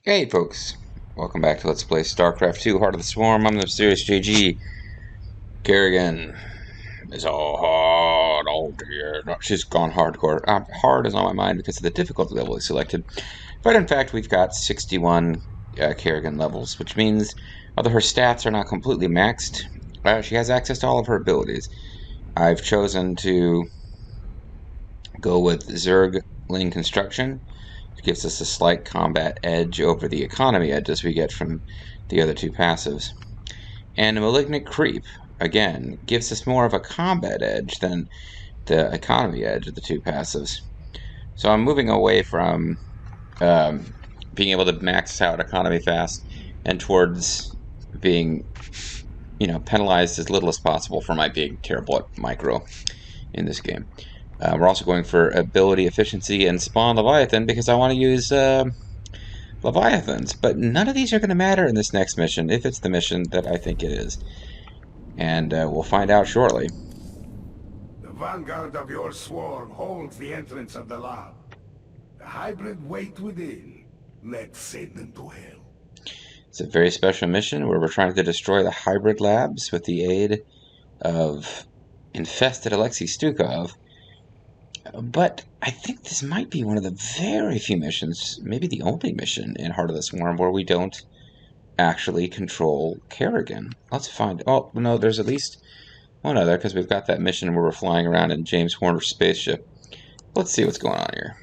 Hey folks, welcome back to Let's Play Starcraft 2 Heart of the Swarm. I'm the Mysterious JG. Kerrigan is all hard all here. No, she's gone hardcore. Hard is on my mind because of the difficulty level I selected. But in fact, we've got 61 Kerrigan levels, which means although her stats are not completely maxed, she has access to all of her abilities. I've chosen to go with Zergling Construction. It gives us a slight combat edge over the economy edges we get from the other two passives. And a Malignant Creep, again, gives us more of a combat edge than the economy edge of the two passives. So I'm moving away from being able to max out economy fast and towards being, penalized as little as possible for my being terrible at micro in this game. We're also going for ability efficiency and spawn Leviathan because I want to use Leviathans, but none of these are going to matter in this next mission, if it's the mission that I think it is. And we'll find out shortly. The vanguard of your swarm holds the entrance of the lab. The hybrid wait within. Let's send them to hell. It's a very special mission where we're trying to destroy the hybrid labs with the aid of infested Alexei Stukov. But I think this might be one of the very few missions, maybe the only mission in Heart of the Swarm where we don't actually control Kerrigan. Let's find... Oh, no, there's at least one other, because we've got that mission where we're flying around in James Horner's spaceship. Let's see what's going on here.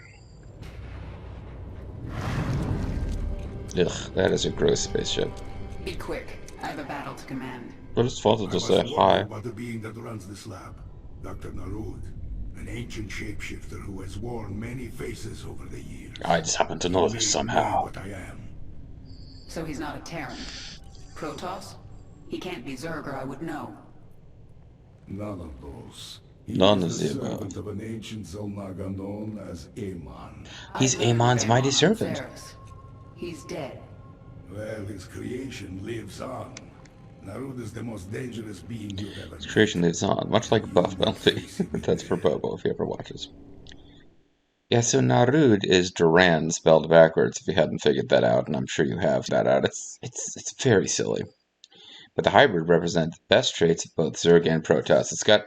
Ugh, that is a gross spaceship. Be quick. I have a battle to command. But it's fault to just say hi. About the being that runs this lab, Dr. Narud. An ancient shapeshifter who has worn many faces over the years. I just happen to know this somehow. What I am. So he's not a Terran. Protoss? He can't be Zerg or I would know. None of those. None is of the the above. servant of an ancient Zelnaga known as Amon. He's I've heard of Amon's mighty on servant. Ferris. He's dead. Well, his creation lives on. Narud is the most dangerous being you've ever His creation lives on, much like Buff Bounty. That's for Bobo, if he ever watches. Yeah, so Narud is Duran spelled backwards, if you hadn't figured that out, and I'm sure you have that out. It's very silly. But the hybrid represents the best traits of both Zerg and Protoss. It's got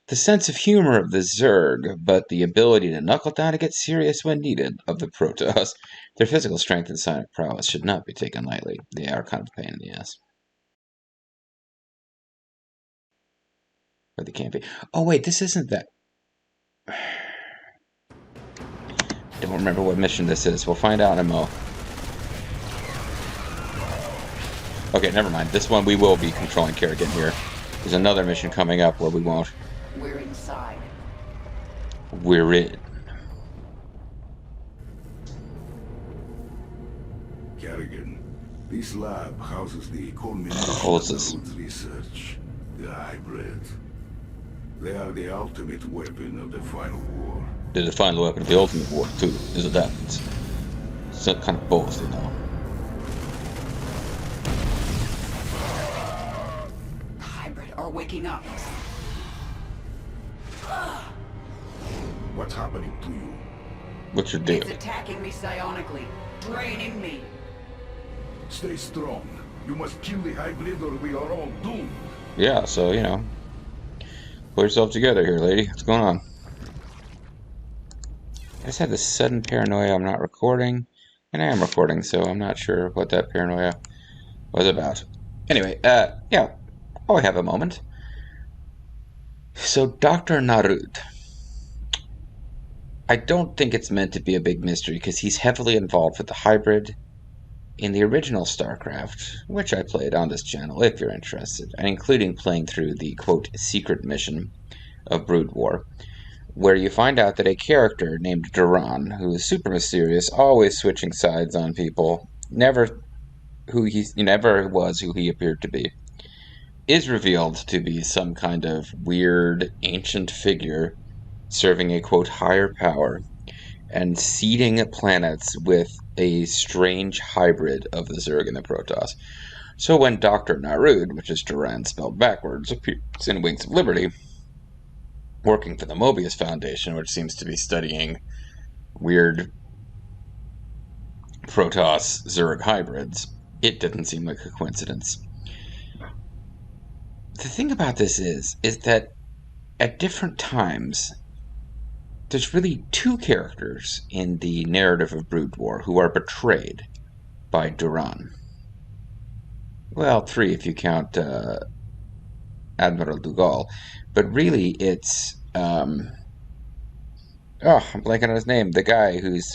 the sense of humor of the Zerg, but the ability to knuckle down and get serious when needed of the Protoss. Their physical strength and sonic prowess should not be taken lightly. They are kind of a pain in the ass. Or they can't be. Oh wait, this isn't that. I don't remember what mission this is. We'll find out in a mo. Okay, never mind. This one we will be controlling Kerrigan here. There's another mission coming up where we won't. We're inside. We're in. Kerrigan, this lab houses the culmination Houses. of Narud's research. The hybrid. They are the ultimate weapon of the final war. They're the final weapon of the ultimate war, too. Isn't that? It's kind of both, you know. The hybrid are waking up. What's happening to you? What's your It's deal? attacking me psionically, draining me. Stay strong. You must kill the hybrid or we are all doomed. Yeah, so, pull yourself together here, lady. What's going on? I just had this sudden paranoia I'm not recording. And I am recording, so I'm not sure what that paranoia was about. Anyway, yeah, while we have a moment. So, Dr. Narud. I don't think it's meant to be a big mystery, because he's heavily involved with the hybrid in the original Starcraft, which I played on this channel if you're interested, and including playing through the, quote, secret mission of Brood War, where you find out that a character named Duran, who is super mysterious, always switching sides on people, never was who he appeared to be, is revealed to be some kind of weird ancient figure serving a, quote, higher power and seeding planets with a strange hybrid of the Zerg and the Protoss. So when Dr. Narud, which is Duran spelled backwards, appears in Wings of Liberty, working for the Mobius Foundation, which seems to be studying weird Protoss-Zerg hybrids, it didn't seem like a coincidence. The thing about this is that at different times, there's really two characters in the narrative of Brood War who are betrayed by Duran. Well, three if you count Admiral Dugal. But really, it's... I'm blanking on his name. The guy who's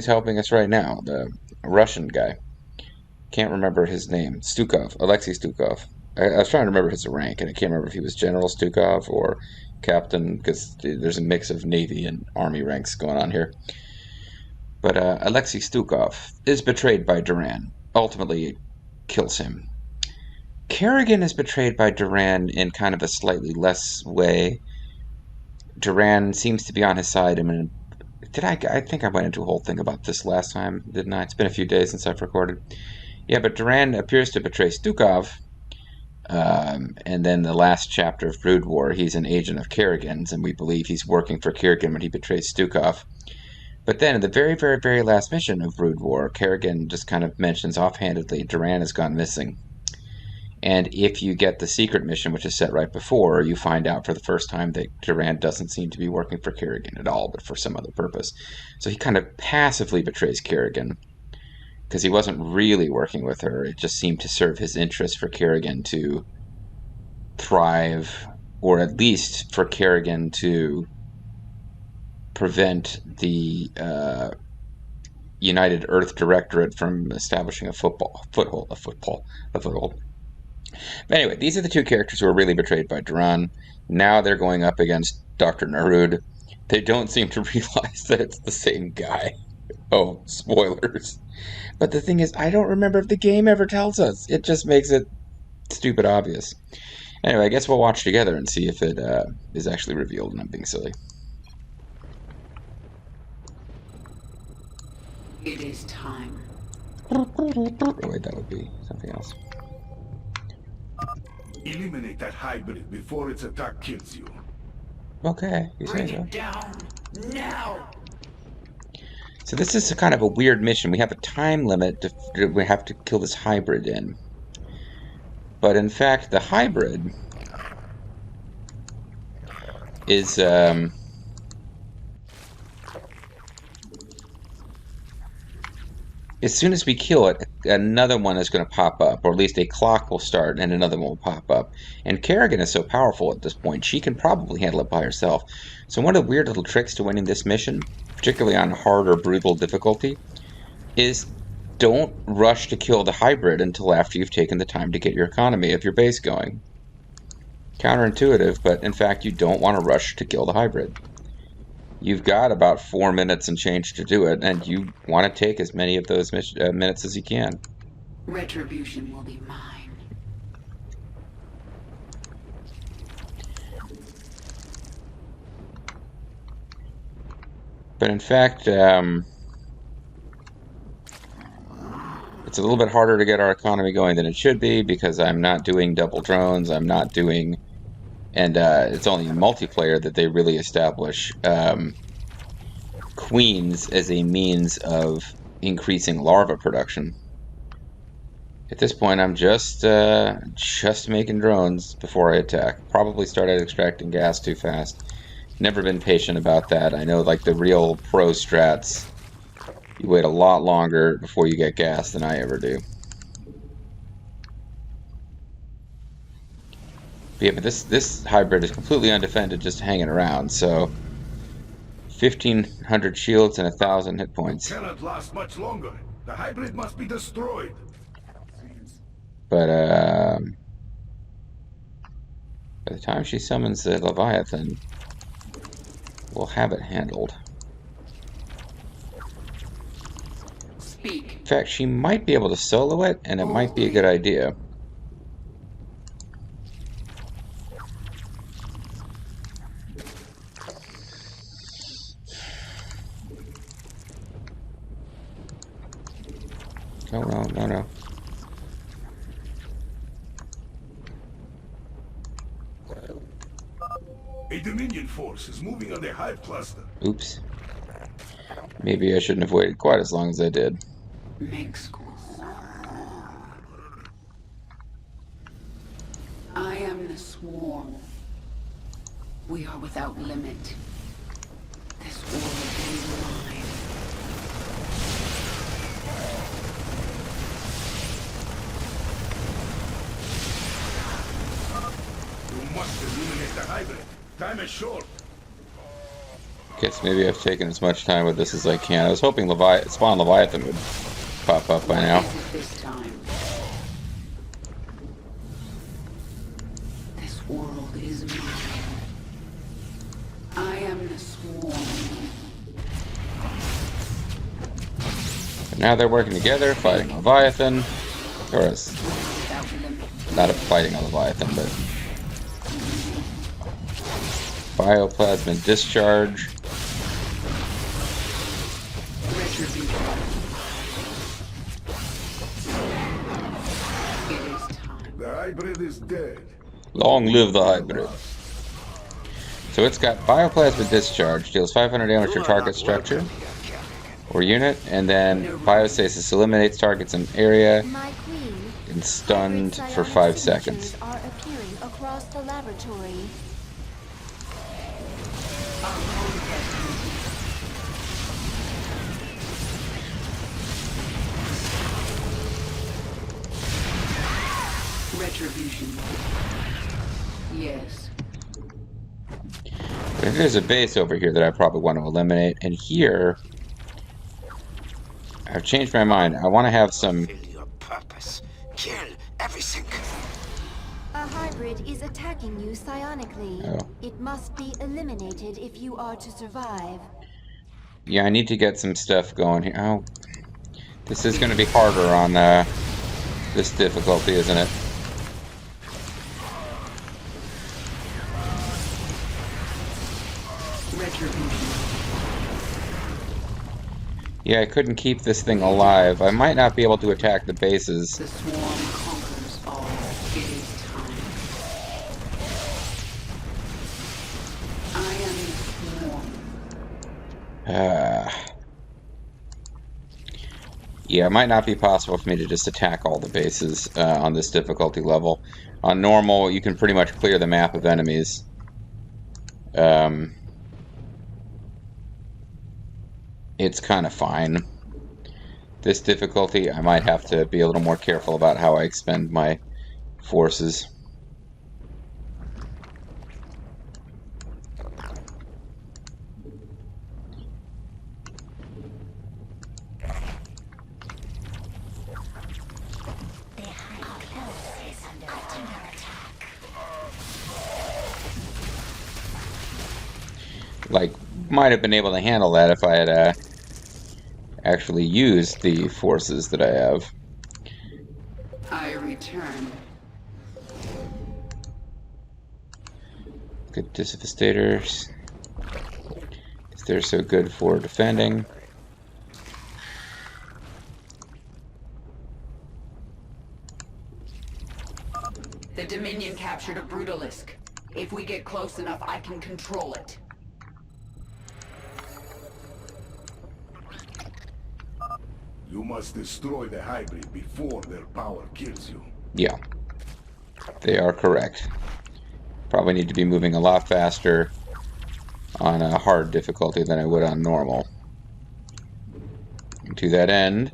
helping us right now. The Russian guy. Can't remember his name. Stukov. Alexei Stukov. I was trying to remember his rank, and I can't remember if he was General Stukov or Captain, because there's a mix of Navy and Army ranks going on here. But Alexei Stukov is betrayed by Duran. Ultimately, kills him. Kerrigan is betrayed by Duran in kind of a slightly less way. Duran seems to be on his side. I think I went into a whole thing about this last time, didn't I? It's been a few days since I've recorded. Yeah, but Duran appears to betray Stukov. And then the last chapter of Brood War, he's an agent of Kerrigan's, and we believe he's working for Kerrigan when he betrays Stukov. But then in the very, very, very last mission of Brood War, Kerrigan just kind of mentions offhandedly Duran has gone missing. And if you get the secret mission, which is set right before, you find out for the first time that Duran doesn't seem to be working for Kerrigan at all, but for some other purpose. So he kind of passively betrays Kerrigan, because he wasn't really working with her. It just seemed to serve his interest for Kerrigan to thrive, or at least for Kerrigan to prevent the United Earth Directorate from establishing a foothold. But anyway, these are the two characters who are really betrayed by Duran. Now they're going up against Dr. Narud. They don't seem to realize that it's the same guy. Oh, spoilers. But the thing is, I don't remember if the game ever tells us. It just makes it stupid obvious. Anyway, I guess we'll watch together and see if it is actually revealed and I'm being silly. It is time. Oh, wait, that would be something else. Eliminate that hybrid before its attack kills you. Okay, you say Bring so. it down now. So this is a kind of a weird mission. We have a time limit. We have to kill this hybrid in. But in fact, the hybrid is as soon as we kill it, another one is going to pop up, or at least a clock will start and another one will pop up. And Kerrigan is so powerful at this point, she can probably handle it by herself. So one of the weird little tricks to winning this mission, particularly on hard or brutal difficulty, is don't rush to kill the hybrid until after you've taken the time to get your economy of your base going. Counterintuitive, but in fact you don't want to rush to kill the hybrid. You've got about 4 minutes and change to do it, and you want to take as many of those minutes as you can. Retribution will be mine. But in fact, it's a little bit harder to get our economy going than it should be, because I'm not doing double drones, I'm not doing... And it's only in multiplayer that they really establish queens as a means of increasing larva production. At this point, I'm just making drones before I attack. Probably started extracting gas too fast. Never been patient about that. I know, like, the real pro strats, you wait a lot longer before you get gas than I ever do. But yeah, but this hybrid is completely undefended, just hanging around, so 1,500 shields and 1,000 hit points. Cannot last much longer. The hybrid must be destroyed. But by the time she summons the Leviathan, we'll have it handled. Speak. In fact, she might be able to solo it, and it might be a good idea. No, no, no, no. A Dominion force is moving on the Hive cluster. Oops. Maybe I shouldn't have waited quite as long as I did. Make school. I am the swarm. We are without limit. This world is mine. You must eliminate the hybrid. Time is short. Guess maybe I've taken as much time with this as I can. I was hoping Spawn Leviathan would pop up by now. What is it this time? This world is mine. I am the swarm. But now they're working together, fighting Leviathan. Or Without limit. not fighting a Leviathan, but bioplasma discharge. Retribution. It is time. The hybrid is dead. Long live the hybrid. So it's got bioplasma discharge, deals 500 damage to target structure or unit, and then biostasis eliminates targets in area My queen, and stunned hybrid for psionic 5 signatures seconds. are appearing across the laboratory. Retribution. Yes. But there's a base over here that I probably want to eliminate, and here I've changed my mind. I want to have some. Fulfill your purpose. Kill everything. A hybrid is attacking you psionically. Oh. It must be eliminated if you are to survive. Yeah, I need to get some stuff going here. Oh, this is going to be harder on this difficulty, isn't it? Retribution. Yeah, I couldn't keep this thing alive. I might not be able to attack the bases. The swarm conquers all. It is time. I am the swarm. Yeah, it might not be possible for me to just attack all the bases on this difficulty level. On normal, you can pretty much clear the map of enemies. It's kind of fine. This difficulty, I might have to be a little more careful about how I expend my forces. Like, might have been able to handle that if I had actually used the forces that I have. I return. Good Devastators. They're so good for defending. The Dominion captured a Brutalisk. If we get close enough, I can control it. You must destroy the hybrid before their power kills you. Yeah. They are correct. Probably need to be moving a lot faster on a hard difficulty than I would on normal. And to that end,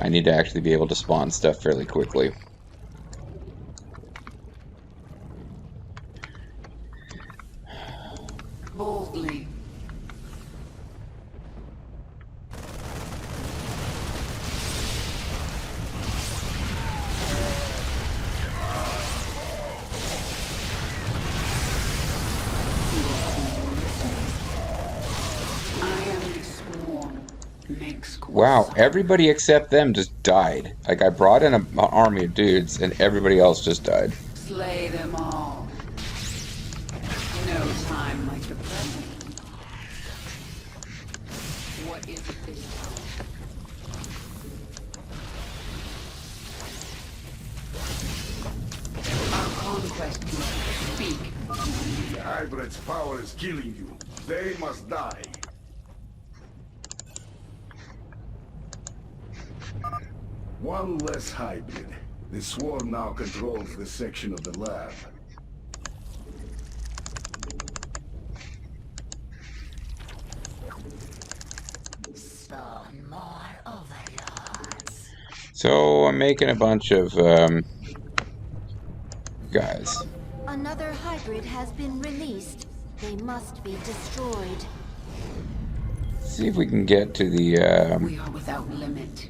I need to actually be able to spawn stuff fairly quickly. Boldly. Wow, everybody except them just died. Like, I brought in an army of dudes, and everybody else just died. Slay them all. No time like the present. What is it this time? Our conquest must speak. The hybrid's power is killing you. They must die. One less hybrid. The swarm now controls this section of the lab. Spawn more overlords. So I'm making a bunch of guys. Another hybrid has been released. They must be destroyed. See if we can get to We are without limit.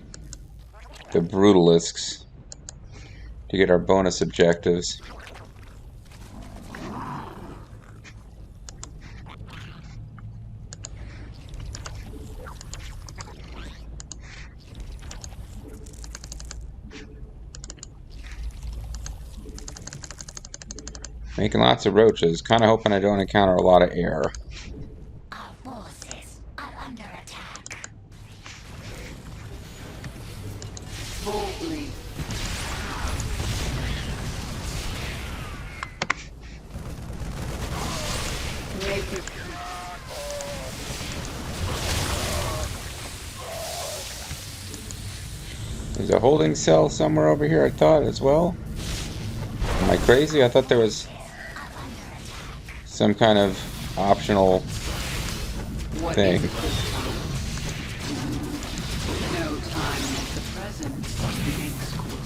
the brutalisks to get our bonus objectives. Making lots of roaches. Kind of hoping I don't encounter a lot of air. Our forces are under attack. Boldly. Make it. There's a holding cell somewhere over here, I thought, as well. Am I crazy? I thought there was some kind of optional What thing. is it this time? No time like the present makes cool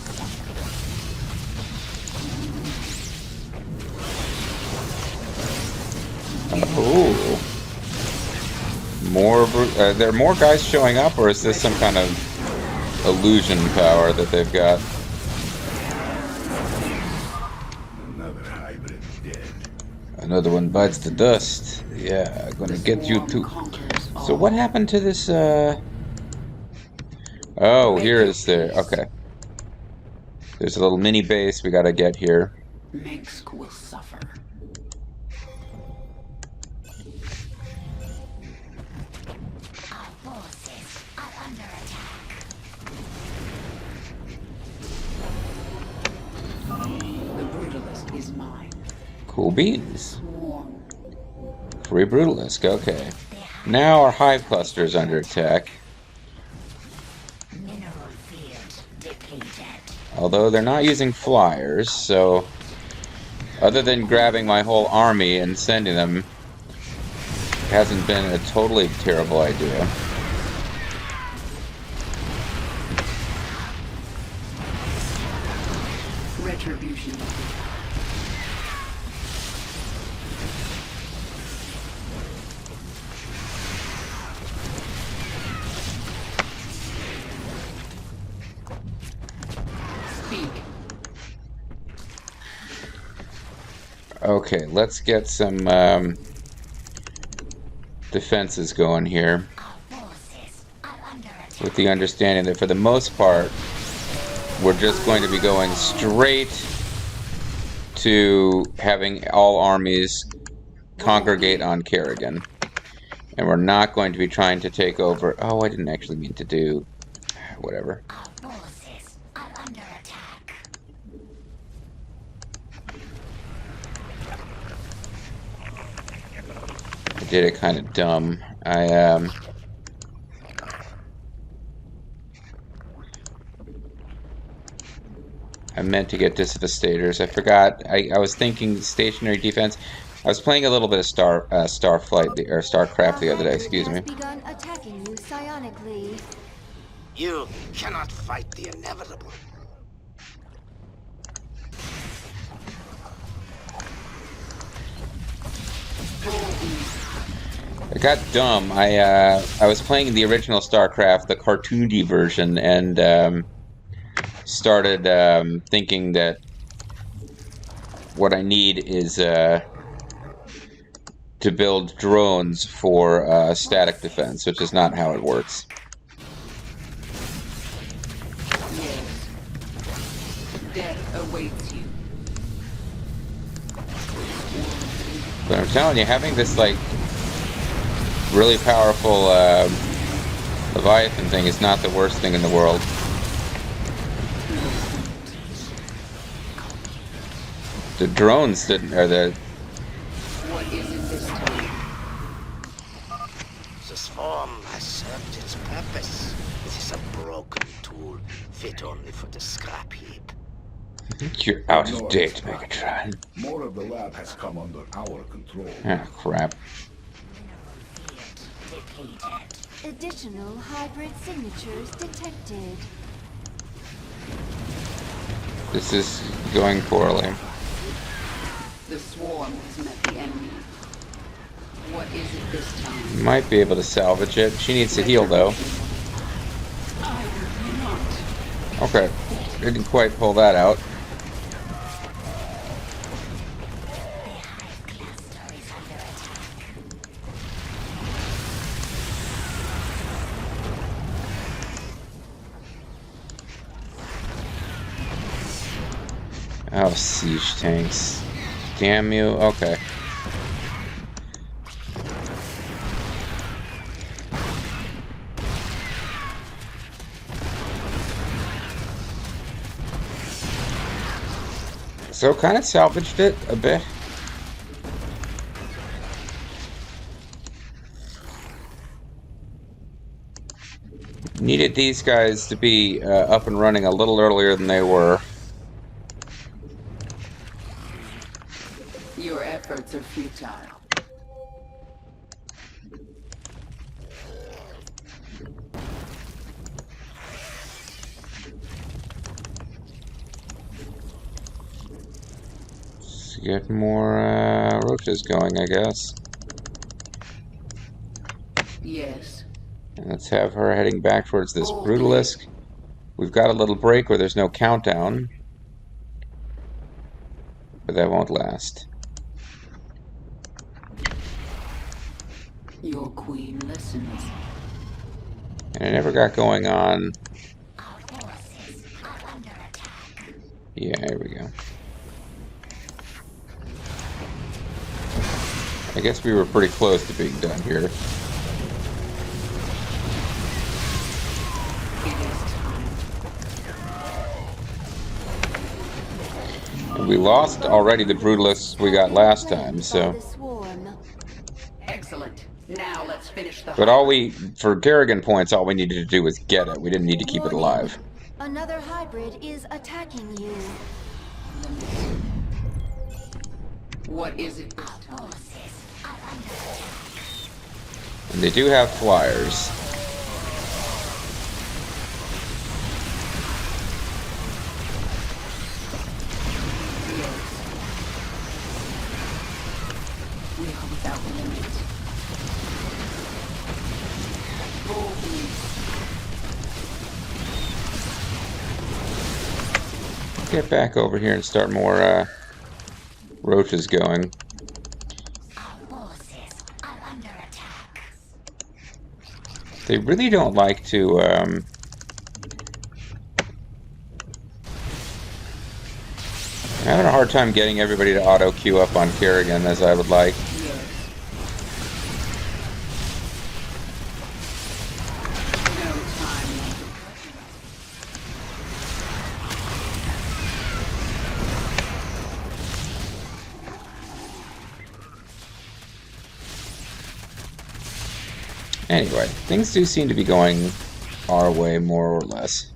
Ooh. More. There are more guys showing up, or is this some kind of illusion power that they've got? Another hybrid dead. Another one bites the dust. Yeah, gonna get you too. conquers all. So what happened to this? Oh, here is the. Okay. There's a little mini base we gotta get here. Makes will suffer. Our forces are under attack. The brutalist is mine. Cool beans. Swarm. Free brutalisk. Okay. Now our hive cluster is under attack. Mineral field depleted. Although they're not using flyers, so other than grabbing my whole army and sending them, it hasn't been a totally terrible idea. Retribution. Speak. Okay, let's get some defenses going here, Our forces are under attack. with the understanding that for the most part, we're just going to be going straight to having all armies congregate on Kerrigan. And we're not going to be trying to take over... Oh, I didn't actually mean to do... Whatever. Our forces are under attack. I did it kind of dumb. I meant to get Devastators. I forgot. I was thinking stationary defense. I was playing a little bit of Starflight or Starcraft the other day. Excuse me. Has begun attacking you psionically. You cannot fight the inevitable. I got dumb. I was playing the original Starcraft, the cartoony version, and started thinking that what I need is to build drones for static defense, which is not how it works. Yes. Death awaits you. But I'm telling you, having this like really powerful Leviathan thing is not the worst thing in the world. The drones didn't, or the What is it this time? The swarm has served its purpose. It is a broken tool, fit only for the scrap heap. You're out of Ignore date, this, Megatron. More of the lab has come under our control. Ah, crap. Additional hybrid signatures detected. This is going poorly. The swarm has met the enemy. What is it this time? Might be able to salvage it. She needs to heal, though. I will not. Okay. Didn't quite pull that out. Oh, siege tanks. Damn you. Okay. So kind of salvaged it a bit. Needed these guys to be up and running a little earlier than they were. Your efforts are futile. Let's get more roaches going, I guess. Yes. And let's have her heading back towards this Brutalisk. We've got a little break where there's no countdown. But that won't last. Your queen listens. And I never got going on. Yeah, here we go. I guess we were pretty close to being done here. It is time. And we lost already the Brutalisk we got last time, so. Excellent. Now let's finish the. But for Kerrigan points, all we needed to do was get it. We didn't need to keep it alive. Another hybrid is attacking you. What is it this time? And they do have flyers. We are without limit. Get back over here and start more roaches going. They really don't like to I'm having a hard time getting everybody to auto queue up on Kerrigan as I would like. No time. Anyway, things do seem to be going our way more or less.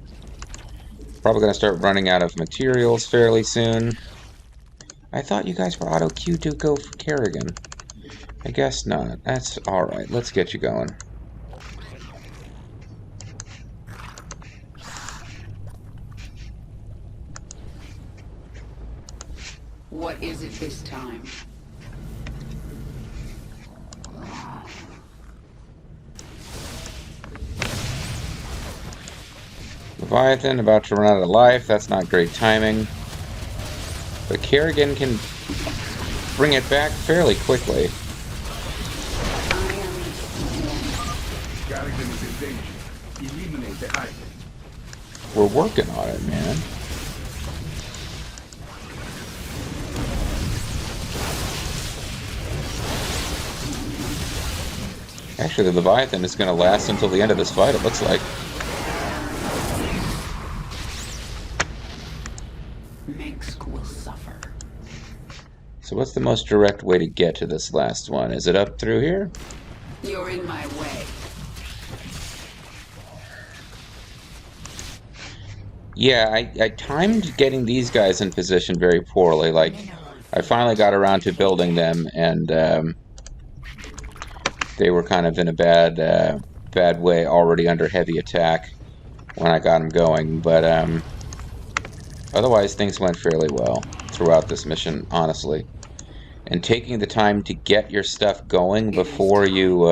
Probably going to start running out of materials fairly soon. I thought you guys were auto queued to go for Kerrigan. I guess not. That's alright. Let's get you going. What is it this time? Leviathan about to run out of life. That's not great timing. But Kerrigan can bring it back fairly quickly. Kerrigan is in danger. Eliminate the hybrid. We're working on it, man. Actually, the Leviathan is going to last until the end of this fight, it looks like. Minsk will suffer. So what's the most direct way to get to this last one? Is it up through here? You're in my way. Yeah, I timed getting these guys in position very poorly. Like, I finally got around to building them, and they were kind of in a bad way, already under heavy attack when I got them going. But otherwise, things went fairly well throughout this mission, honestly. And taking the time to get your stuff going before you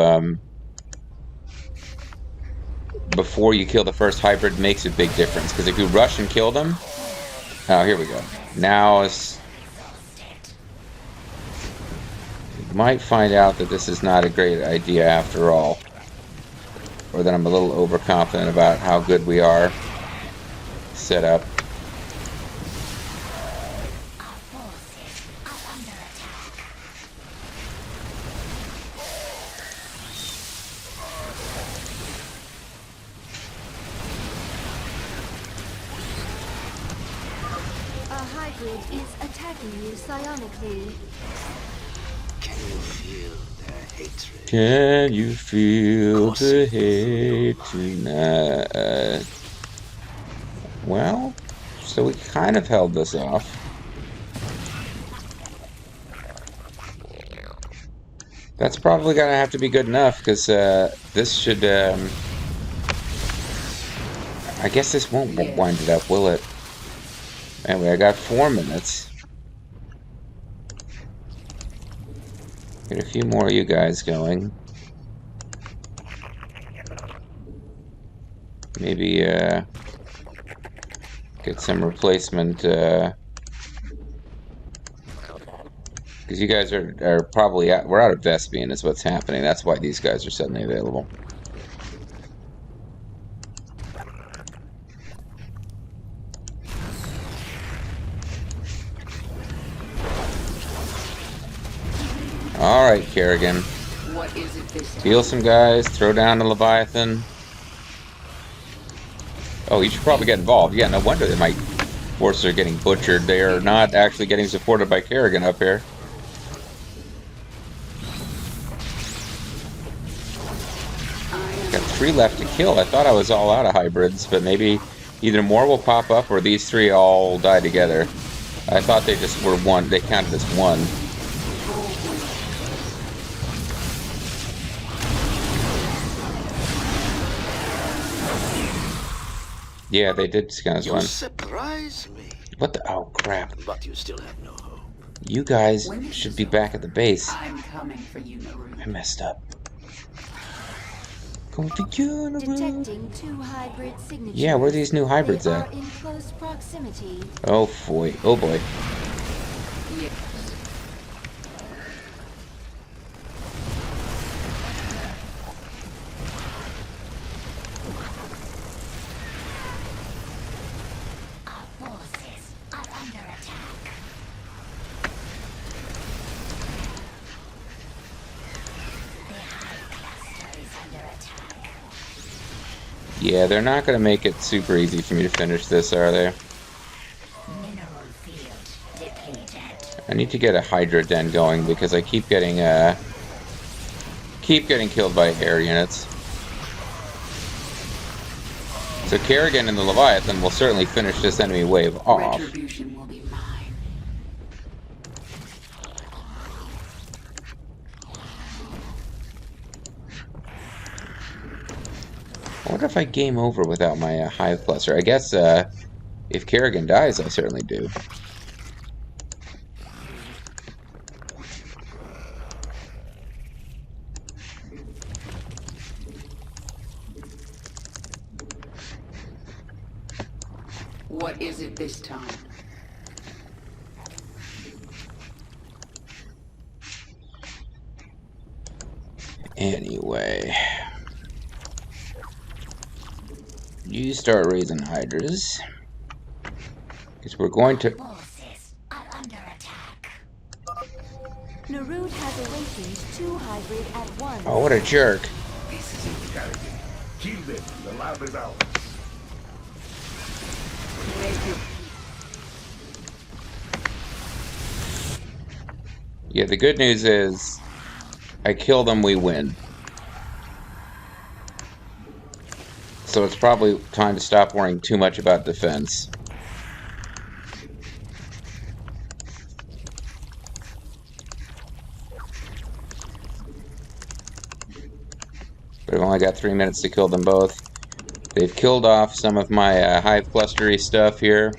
kill the first hybrid makes a big difference. Because if you rush and kill them, oh, here we go. Now it's. You might find out that this is not a great idea after all. Or that I'm a little overconfident about how good we are set up. A hybrid is attacking you psionically. Can you feel their hatred? Can you feel the hate tonight? Well, so we kind of held this off. That's probably gonna have to be good enough, because this should, I guess this won't wind it up, will it? Anyway, I got 4 minutes. Get a few more of you guys going. Maybe, get some replacement, because you guys are probably we're out of Vespian is what's happening. That's why these guys are suddenly available. Alright, Kerrigan. What is it this time? Heal some guys, throw down the Leviathan. Oh, you should probably get involved. Yeah, no wonder my forces are getting butchered. They are not actually getting supported by Kerrigan up here. Got 3 left to kill. I thought I was all out of hybrids, but maybe either more will pop up or these 3 all die together. I thought they just were one. They counted as one. Yeah, they did count as one. You surprise me. What the? Oh, crap. But you still have no hope. You guys should be back at the base. I'm coming for you, Naru. I messed up. Going for you, Naru. Detecting 2 hybrid signatures. Yeah, where are these new hybrids They at? are in close proximity. Oh boy. Oh boy. Yes. Forces are under attack. The high cluster is under attack. Yeah, they're not going to make it super easy for me to finish this, are they? Mineral field depleted. I need to get a Hydra Den going because I keep getting killed by air units. So Kerrigan and the Leviathan will certainly finish this enemy wave off. Retribution will be mine. I wonder if I game over without my Hive Cluster. I guess if Kerrigan dies, I certainly do. What is it this time? Anyway, you start raising Hydras. Because we're going to... Forces are under attack. Narud has awakened 2 hybrid at once. Oh, what a jerk. This is it, Kerrigan. Kill them. The lab is ours. Yeah, the good news is I kill them, we win. So it's probably time to stop worrying too much about defense. But I've only got 3 minutes to kill them both. They've killed off some of my hive clustery stuff here.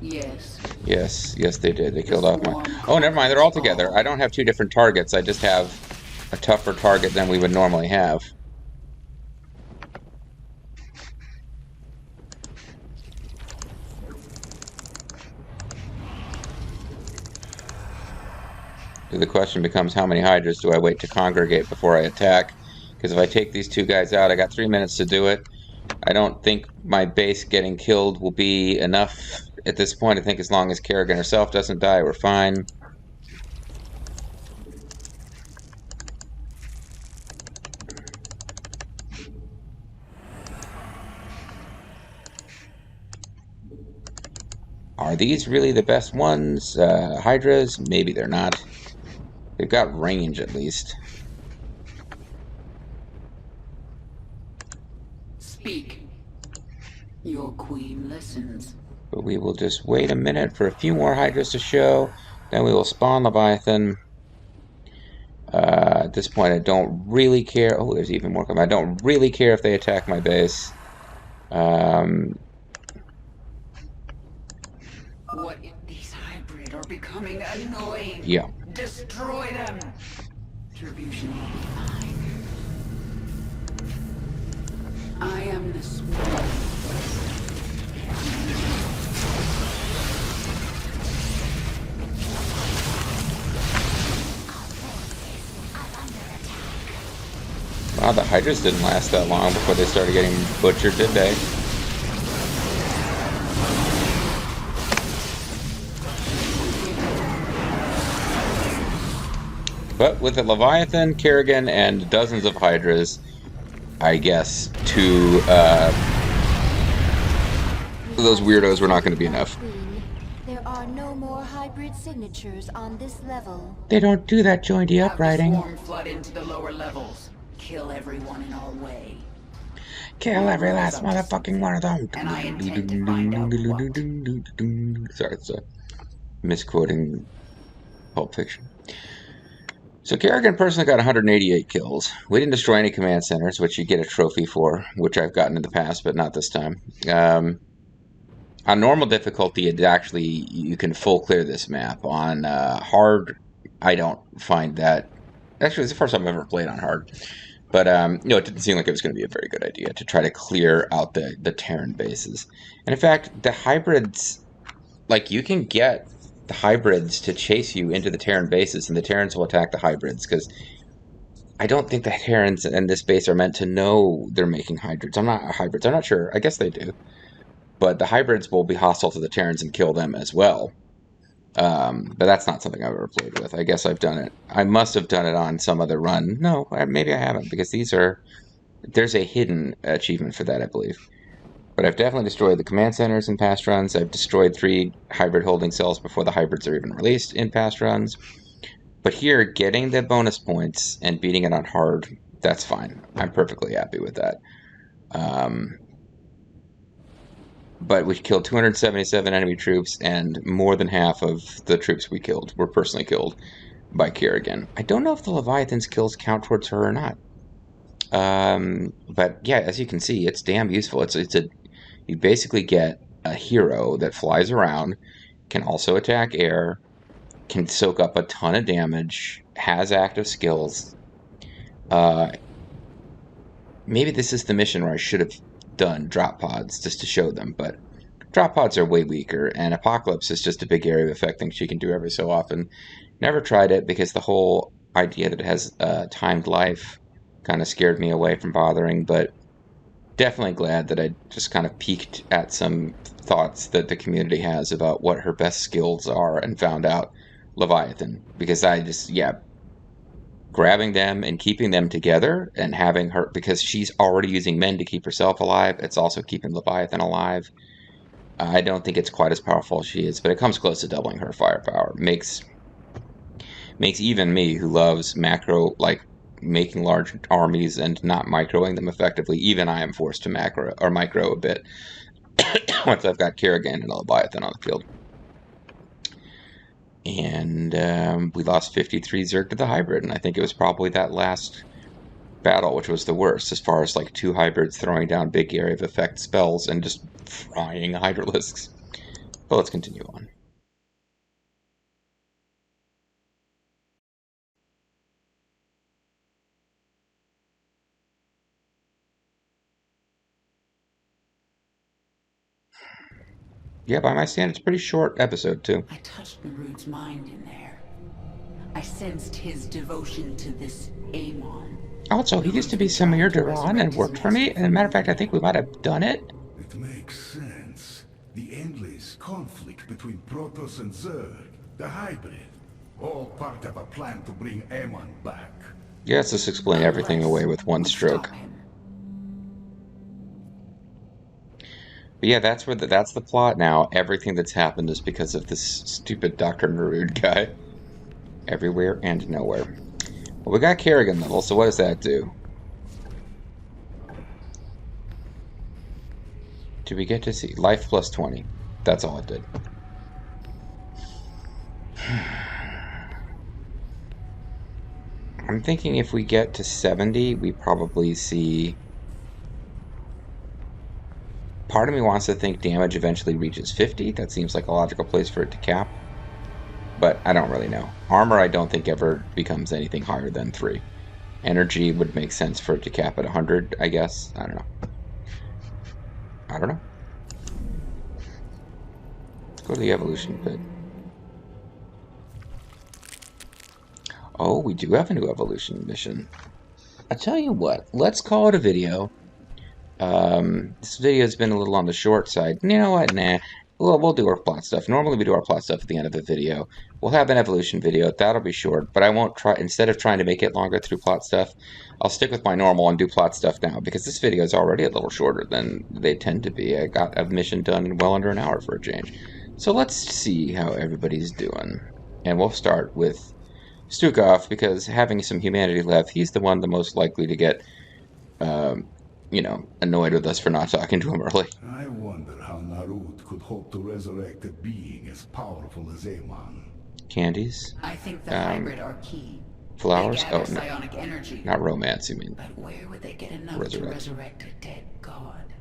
Yes. Yes, they did. They killed off my... Oh, never mind. They're all together. I don't have 2 different targets. I just have a tougher target than we would normally have. The question becomes, how many hydras do I wait to congregate before I attack? Because if I take these 2 guys out, I got 3 minutes to do it. I don't think my base getting killed will be enough at this point. I think as long as Kerrigan herself doesn't die, we're fine. Are these really the best ones? Hydras? Maybe they're not. They've got range at least. Speak. Your queen listens. But we will just wait a minute for a few more hydras to show. Then we will spawn Leviathan. At this point, I don't really care. Oh, there's even more coming. I don't really care if they attack my base. What if these hybrid are becoming annoying? Yeah. Destroy them. Retribution will be fine. I am the swarm. Wow, the hydras didn't last that long before they started getting butchered, did they? But with the Leviathan, Kerrigan, and dozens of hydras, I guess, to those weirdos were not going to be enough. There are no more hybrid signatures on this level. They don't do that jointy Have the upriding. swarm flood into the lower levels. Kill everyone in our way. Kill every last motherfucking one of them. And I intend to find out what. Sorry, it's a misquoting Pulp Fiction. So Kerrigan personally got 188 kills. We didn't destroy any command centers, which you get a trophy for, which I've gotten in the past, but not this time. On normal difficulty, it actually, you can full clear this map. On hard, I don't find that... Actually, it's the first time I've ever played on hard. But, it didn't seem like it was going to be a very good idea to try to clear out the Terran bases. And in fact, the hybrids... Like, you can get the hybrids to chase you into the Terran bases, and the Terrans will attack the hybrids, because I don't think the Terrans in this base are meant to know they're making hybrids. I'm not sure. I guess they do. But the hybrids will be hostile to the Terrans and kill them as well. But that's not something I've ever played with. I guess I've done it. I must have done it on some other run. No, maybe I haven't, because there's a hidden achievement for that, I believe. But I've definitely destroyed the command centers in past runs. I've destroyed 3 hybrid holding cells before the hybrids are even released in past runs. But here, getting the bonus points and beating it on hard, that's fine. I'm perfectly happy with that. But we killed 277 enemy troops, and more than half of the troops we killed were personally killed by Kerrigan. I don't know if the Leviathan's kills count towards her or not. But yeah, as you can see, it's damn useful. You basically get a hero that flies around, can also attack air, can soak up a ton of damage, has active skills. Maybe this is the mission where I should have done drop pods just to show them, but drop pods are way weaker, and Apocalypse is just a big area of effect thing she can do every so often. Never tried it because the whole idea that it has timed life kind of scared me away from bothering, but definitely glad that I just kind of peeked at some thoughts that the community has about what her best skills are and found out Leviathan, because I just, grabbing them and keeping them together and having her, because she's already using men to keep herself alive, it's also keeping Leviathan alive. I don't think it's quite as powerful as she is, but it comes close to doubling her firepower. Makes even me, who loves macro, like making large armies and not microing them effectively, even I am forced to micro a bit once I've got Kerrigan and a Leviathan on the field. And we lost 53 Zerg to the hybrid, and I think it was probably that last battle which was the worst, as far as like 2 hybrids throwing down big area of effect spells and just frying Hydralisks. But let's continue on. Yeah, by my standards, pretty short episode, too. I touched Narud's mind in there. I sensed his devotion to this Amon. Also, he used to be Samir Duran and worked for me. And as a matter of fact, I think we might have done it. It makes sense. The endless conflict between Protoss and Zerg, the hybrid, all part of a plan to bring Amon back. Yes, let's explain everything away with one stroke. But yeah, that's the plot now. Everything that's happened is because of this stupid Dr. Narud guy. Everywhere and nowhere. Well, we got Kerrigan level, so what does that do? Do we get to see? Life plus 20. That's all it did. I'm thinking if we get to 70, we probably see... Part of me wants to think damage eventually reaches 50. That seems like a logical place for it to cap. But I don't really know. Armor I don't think ever becomes anything higher than 3. Energy would make sense for it to cap at 100, I guess. I don't know. I don't know. Let's go to the evolution pit. Oh, we do have a new evolution mission. I tell you what, let's call it a video. This video has been a little on the short side. You know what? Nah. We'll do our plot stuff. Normally we do our plot stuff at the end of the video. We'll have an evolution video. That'll be short, but I won't try, instead of trying to make it longer through plot stuff, I'll stick with my normal and do plot stuff now, because this video is already a little shorter than they tend to be. I got a mission done in well under an hour for a change. So let's see how everybody's doing. And we'll start with Stukov, because having some humanity left, he's the one the most likely to get, you know, annoyed with us for not talking to him early. I wonder how Narud could hope to resurrect a being as powerful as Amon. Candies? I think the hybrid are key. Flowers? They Oh, gather no. psionic energy. Not romance, you mean. But where would they get enough to resurrect a dead god?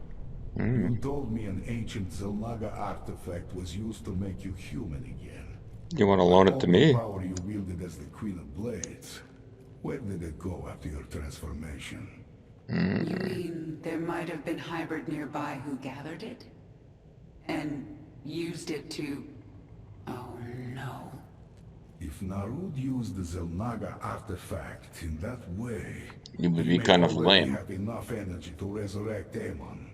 You told me an ancient Zelnaga artifact was used to make you human again. You want to loan it to me? The power you wielded as the Queen of Blades. Where did it go after your transformation? You mean there might have been hybrid nearby who gathered it? And used it to... Oh no. If Narud used the Zelnaga artifact in that way... You would he be kind may of already lame. have enough energy to resurrect Amon.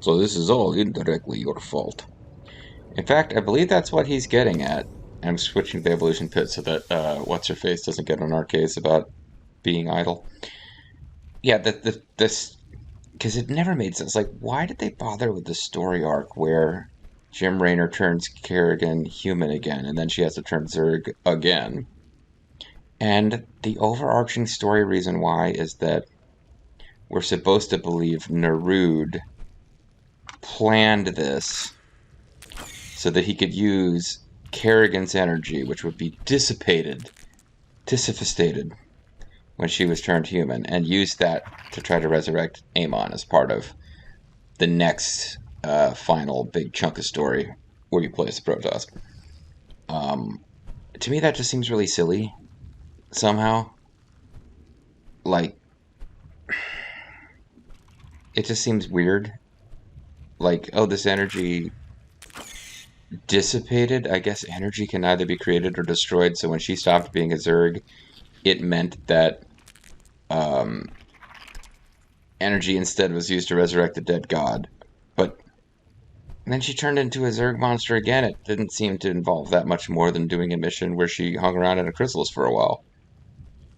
So this is all indirectly your fault. In fact, I believe that's what he's getting at. I'm switching to the evolution pit so that what's-her-face doesn't get on our case about being idle. Yeah, this... Because it never made sense. Like, why did they bother with the story arc where Jim Raynor turns Kerrigan human again, and then she has to turn Zerg again? And the overarching story reason why is that we're supposed to believe Narud planned this so that he could use Kerrigan's energy, which would be dissipated when she was turned human, and use that to try to resurrect Amon as part of the next final big chunk of story where you play as Protoss. To me, that just seems really silly, somehow. Like, it just seems weird. Like, oh, this energy dissipated? I guess energy can either be created or destroyed, so when she stopped being a Zerg, it meant that energy instead was used to resurrect the dead god. But then she turned into a Zerg monster again. It didn't seem to involve that much more than doing a mission where she hung around in a chrysalis for a while.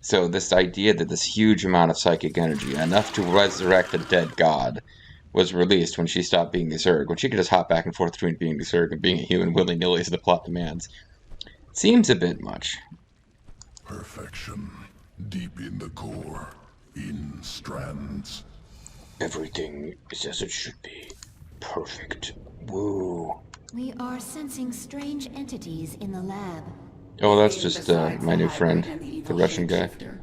So this idea that this huge amount of psychic energy, enough to resurrect a dead god, was released when she stopped being the Zerg, when she could just hop back and forth between being the Zerg and being a human willy-nilly as the plot demands, seems a bit much. Perfection. Deep in the core, in strands. Everything is as it should be. Perfect. Woo. We are sensing strange entities in the lab. Oh, that's Thing just besides my the new hybrid friend, and the the evil Russian guy. shapeshifter.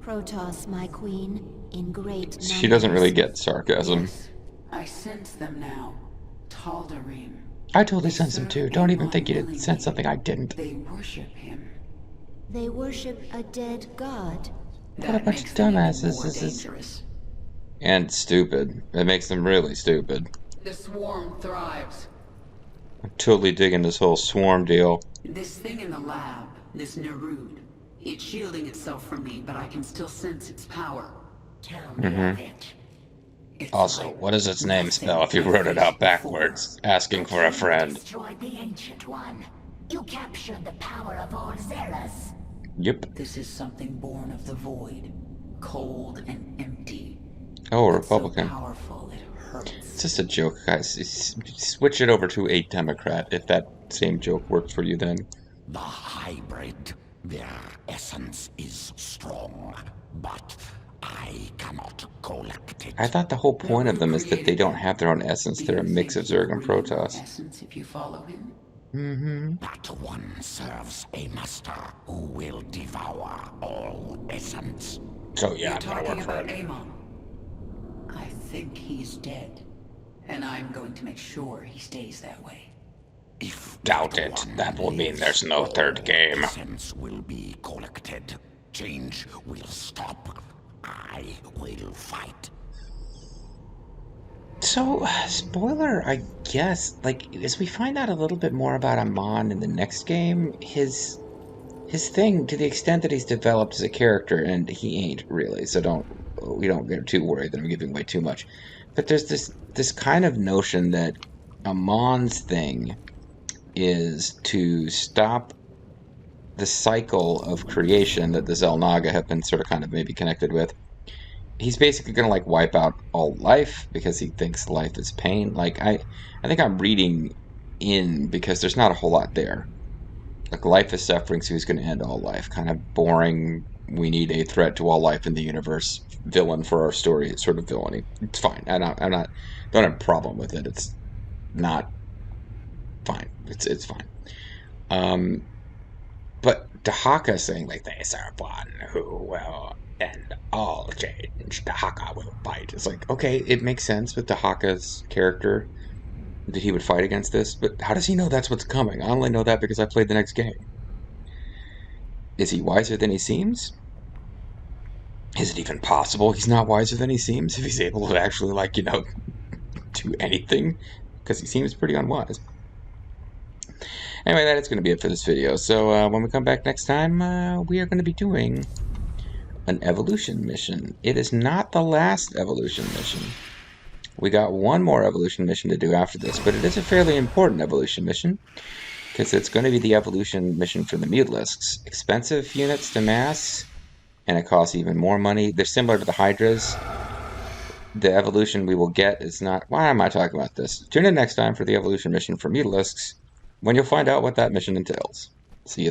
Protoss, my queen, in great numbers. She doesn't really get sarcasm. Yes, I sense them now. Tal'Darim. I totally They sense him serve too. Don't even Amon think you did willingly. sense something I didn't. They worship him. They worship a dead god. What a That bunch makes of them even dumbasses more this is. dangerous. And stupid. It makes them really stupid. The swarm thrives. I'm totally digging this whole swarm deal. This thing in the lab, this Nerud, it's shielding itself from me, but I can still sense its power. Tell me of it. It's Also, like what does its name nothing spell if you wrote it out I've faced backwards? Asking for a friend. Destroyed the Ancient One. You captured the power of all Zeras. Yep. before. This is something born of the void, cold and empty. Oh, a It's so Republican. powerful, it hurts. It's just a joke, guys. Switch it over to a Democrat if that same joke works for you then. The hybrid, their essence is strong, but I cannot collect it. I thought the whole point of them is that they don't have their own essence. Do They're a you mix of think Zerg and you'll win Protoss. essence if you follow him? Mm-hmm. That one serves a master who will devour all essence. So yeah, You're I'm gonna talking work for about it. Amon. I think he's dead. And I'm going to make sure he stays that way. If Doubt that it. one That will mean lives, there's no third all game. essence will be collected. Change will stop. I will fight. So, spoiler, I guess, like, as we find out a little bit more about Amon in the next game, his thing, to the extent that he's developed as a character, and he ain't really, so we don't get too worried that I'm giving away too much. But there's this kind of notion that Amon's thing is to stop the cycle of creation that the Xel'Naga have been sort of kind of maybe connected with. He's basically going to like wipe out all life because he thinks life is pain. Like I think I'm reading in because there's not a whole lot there. Like life is suffering, so he's going to end all life. Kind of boring. We need a threat to all life in the universe. Villain for our story. It's sort of villainy. It's fine. Don't have a problem with it. It's not fine. It's fine. But Dahaka saying like they serve one who will end all change. Dahaka will fight. It's like, okay, it makes sense with Dahaka's character that he would fight against this, but how does he know that's what's coming? I only know that because I played the next game. Is he wiser than he seems? Is it even possible he's not wiser than he seems if he's able to actually, like, do anything? Because he seems pretty unwise. Anyway, that is going to be it for this video. So when we come back next time, we are going to be doing an evolution mission. It is not the last evolution mission. We got one more evolution mission to do after this, but it is a fairly important evolution mission because it's going to be the evolution mission for the Mutalisks. Expensive units to mass, and it costs even more money. They're similar to the Hydras. The evolution we will get is not... Why am I talking about this? Tune in next time for the evolution mission for Mutalisks, when you'll find out what that mission entails. See you then.